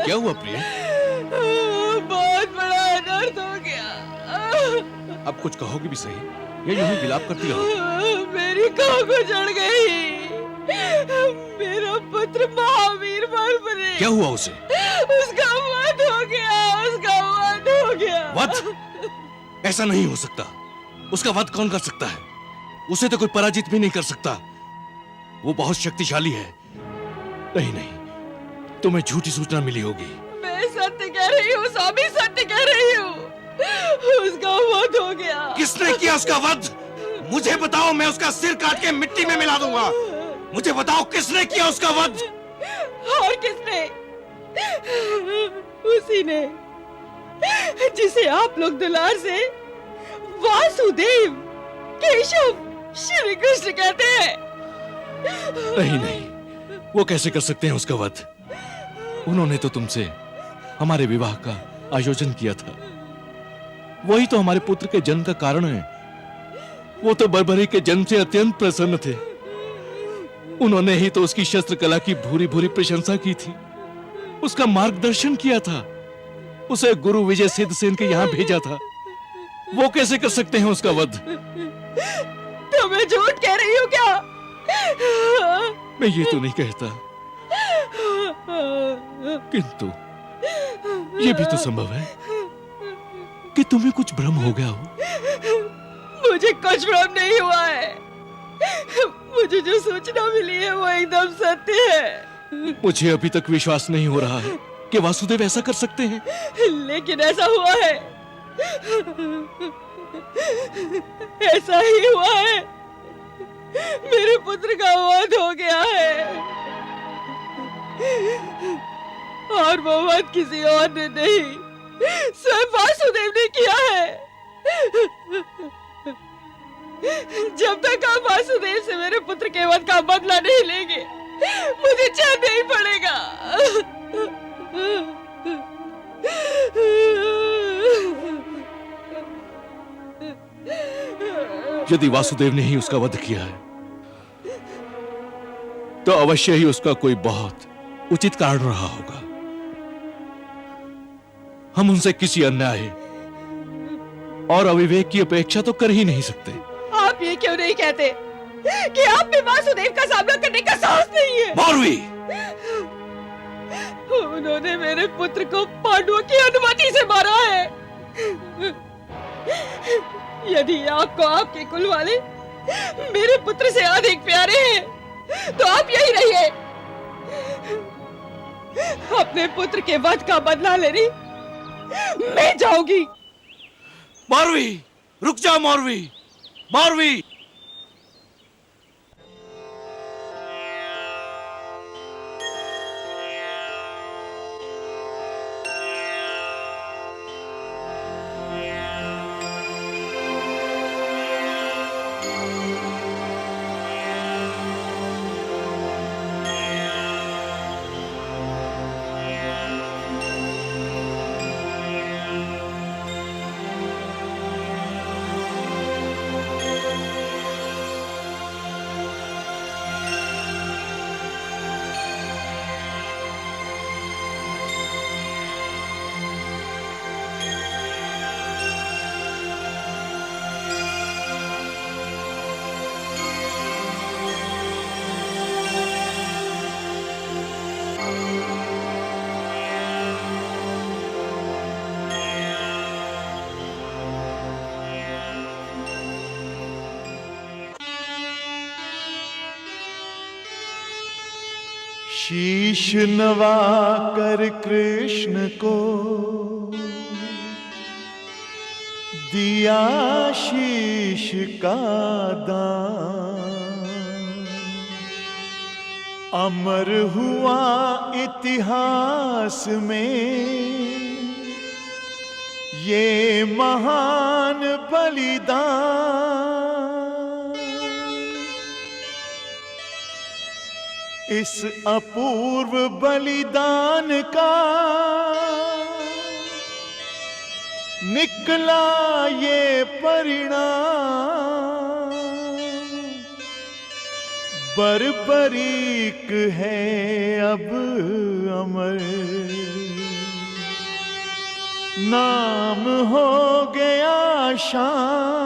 क्या हुआ प्रिय? बहुत बड़ा अनर्थ हो गया। अब कुछ कहोगे भी सही, या यूं ही विलाप करती रहो? मेरी कांव को चढ़ गई। मेरा पुत्र महावीर मर पड़े। क्या हुआ उसे? उसका वध हो गया, उसका वध हो गया। वध? ऐसा नहीं हो सकता। उसका वध कौन कर सकता है? उसे तो कोई पराजित भी नहीं कर सकता। वो बहुत शक्तिशाली है। नहीं नहीं, तुम्हें झूठी सूचना मिली होगी। मैं सत्य कह रही हूँ स्वामी, सत्य कह रही हूँ। उसका वध हो गया। किसने किया उसका वध? मुझे बताओ, मैं उसका सिर काट के मिट्टी में मिला दूंगा। मुझे बताओ, किसने किया उसका वध? और किसने? उसी ने जिसे आप लोग दुलार से वासुदेव, केशव, श्री कृष्ण कहते हैं। नहीं नहीं, वो कैसे कर सकते हैं उसका वध? उन्होंने तो तुमसे हमारे विवाह का आयोजन किया था। वही तो हमारे पुत्र के जन्म का कारण है। वो तो बर्बरी के जन्म से अत्यंत प्रसन्न थे। उन्होंने ही तो उसकी शस्त्र कला की भूरी भूरी प्रशंसा की थी, उसका मार्गदर्शन किया था, उसे गुरु विजय सिद्ध सेन के यहां भेजा था। वो कैसे कर सकते हैं उसका वध? तो मैं झूठ कह रही हूँ क्या? मैं ये तो नहीं कहता, किंतु ये भी तो संभव है कि तुम्हें कुछ भ्रम हो गया हो। मुझे कुछ भ्रम नहीं हुआ है। मुझे जो सूचना मिली है वो एकदम सत्य है। मुझे अभी तक विश्वास नहीं हो रहा है कि वासुदेव ऐसा कर सकते हैं। लेकिन ऐसा हुआ है। ऐसा ही हुआ है। मेरे पुत्र का वध हो गया है, और वो वध किसी और ने नहीं, स्वयं वासुदेव ने किया है। जब तक आप वासुदेव से मेरे पुत्र के वध का बदला नहीं लेंगे, मुझे चैन नहीं पड़ेगा। यदि वासुदेव ने ही उसका वध किया है, तो अवश्य ही उसका कोई बहुत उचित कारण रहा होगा। हम उनसे किसी अन्याय और अविवेक की अपेक्षा तो कर ही नहीं सकते। आप ये क्यों नहीं कहते कि आप में वासुदेव का सामना करने का साहस नहीं है? मौरवी! उन्होंने मेरे पुत्र को पांडवों की अनुमति से मारा है। यदि आपको आपके कुल वाले मेरे पुत्र से अधिक प्यारे हैं, तो आप यही रहिए। अपने पुत्र के वध का बदला लेने मैं जाऊंगी। मौरवी! रुक जाओ मौरवी! मौरवी! शीश नवा कर कृष्ण को दिया शीश का दान, अमर हुआ इतिहास में ये महान बलिदान, इस अपूर्व बलिदान का निकला ये परिणाम, बर्बरीक है अब अमर, नाम हो गया शान।